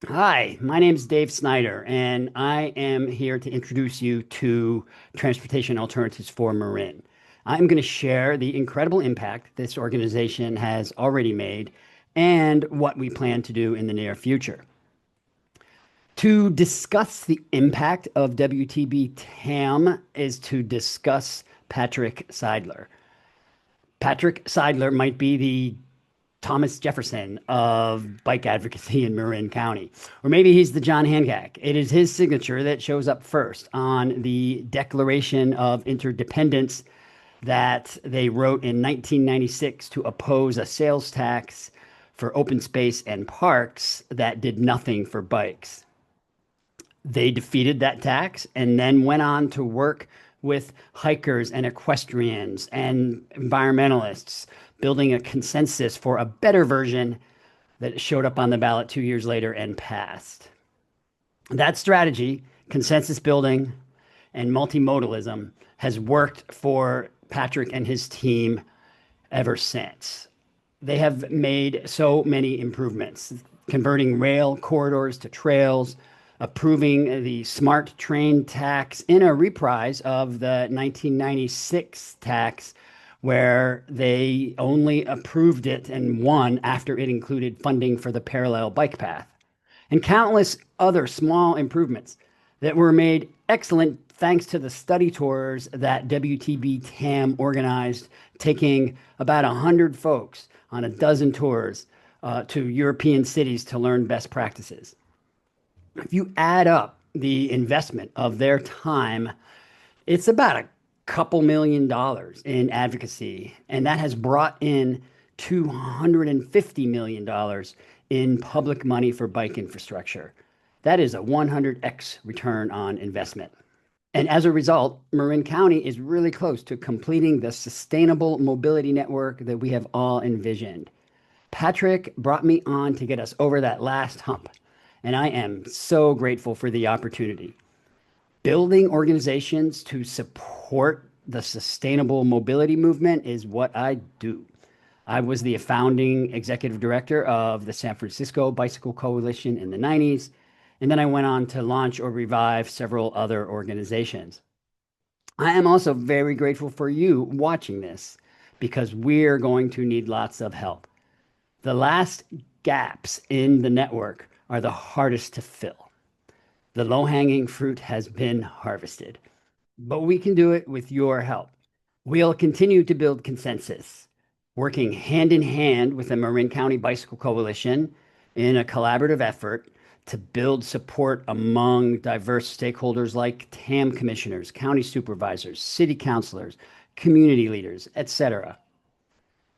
Hi, my name is Dave Snyder, and I am here to introduce you to transportation alternatives for Marin. I'm going to share the incredible impact this organization has already made and what we plan to do in the near future. To discuss the impact of WTB-TAM is to discuss Patrick Seidler. Patrick Seidler might be the Thomas Jefferson of bike advocacy in Marin County. Or maybe he's the John Hancock. It is his signature that shows up first on the Declaration of Interdependence that they wrote in 1996 to oppose a sales tax for open space and parks that did nothing for bikes. They defeated that tax and then went on to work with hikers and equestrians and environmentalists, building a consensus for a better version that showed up on the ballot 2 years later and passed. That strategy, consensus building and multimodalism, has worked for Patrick and his team ever since. They have made so many improvements, converting rail corridors to trails, approving the smart train tax in a reprise of the 1996 tax, where they only approved it and won after it included funding for the parallel bike path, and countless other small improvements that were made excellent thanks to the study tours that WTB-TAM organized, taking about 100 folks on a dozen tours to European cities to learn best practices. If you add up the investment of their time, it's about a couple $1 million in advocacy, and that has brought in $250 million in public money for bike infrastructure. That is a 100x return on investment. And as a result, Marin County is really close to completing the sustainable mobility network that we have all envisioned. Patrick brought me on to get us over that last hump, and I am so grateful for the opportunity. Building organizations to support the sustainable mobility movement is what I do. I was the founding executive director of the San Francisco Bicycle Coalition in the 90s, and then I went on to launch or revive several other organizations. I am also very grateful for you watching this because we're going to need lots of help. The last gaps in the network are the hardest to fill. The low-hanging fruit has been harvested, but we can do it with your help. We'll continue to build consensus, working hand in hand with the Marin County Bicycle Coalition in a collaborative effort to build support among diverse stakeholders like TAM commissioners, county supervisors, city councilors, community leaders, etc.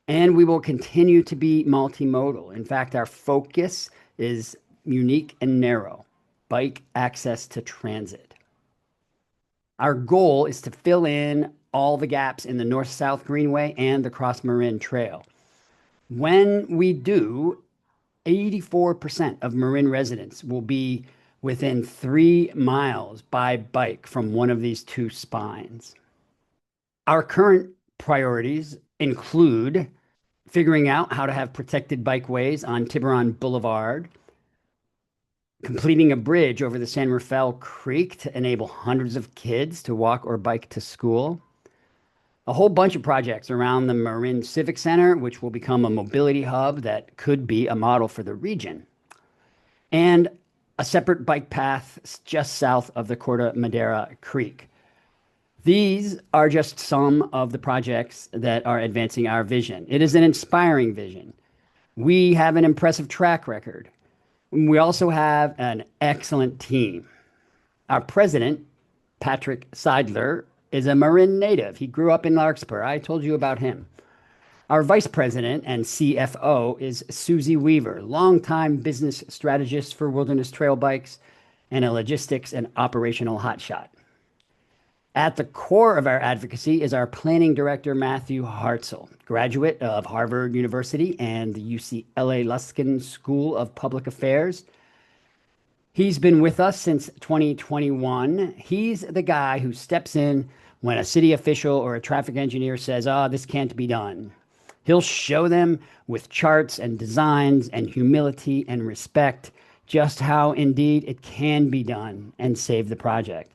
And we will continue to be multimodal. In fact, our focus is unique and narrow: bike access to transit. Our goal is to fill in all the gaps in the North-South Greenway and the Cross Marin Trail. When we do, 84% of Marin residents will be within 3 miles by bike from one of these two spines. Our current priorities include figuring out how to have protected bikeways on Tiburon Boulevard, completing a bridge over the San Rafael Creek to enable hundreds of kids to walk or bike to school, a whole bunch of projects around the Marin Civic Center, which will become a mobility hub that could be a model for the region, and a separate bike path just south of the Corte Madera Creek. These are just some of the projects that are advancing our vision. It is an inspiring vision. We have an impressive track record. We also have an excellent team. Our president, Patrick Seidler, is a Marin native. He grew up in Larkspur. I told you about him. Our vice president and CFO is Susie Weaver, longtime business strategist for Wilderness Trail Bikes and a logistics and operational hotshot. At the core of our advocacy is our planning director, Matthew Hartzell, graduate of Harvard University and the UCLA Luskin School of Public Affairs. He's been with us since 2021. He's the guy who steps in when a city official or a traffic engineer says, this can't be done. He'll show them with charts and designs and humility and respect just how indeed it can be done and save the project.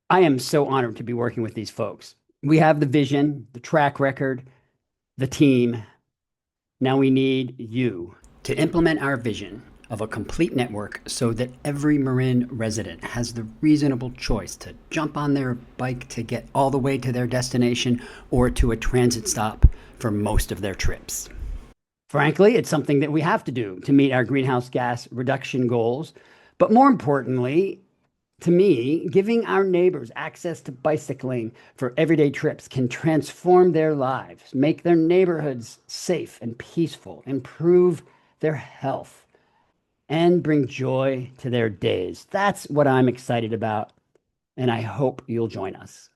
I am so honored to be working with these folks. We have the vision, the track record, the team. Now we need you to implement our vision of a complete network so that every Marin resident has the reasonable choice to jump on their bike to get all the way to their destination or to a transit stop for most of their trips. Frankly, it's something that we have to do to meet our greenhouse gas reduction goals. But more importantly, to me, giving our neighbors access to bicycling for everyday trips can transform their lives, make their neighborhoods safe and peaceful, improve their health, and bring joy to their days. That's what I'm excited about, and I hope you'll join us.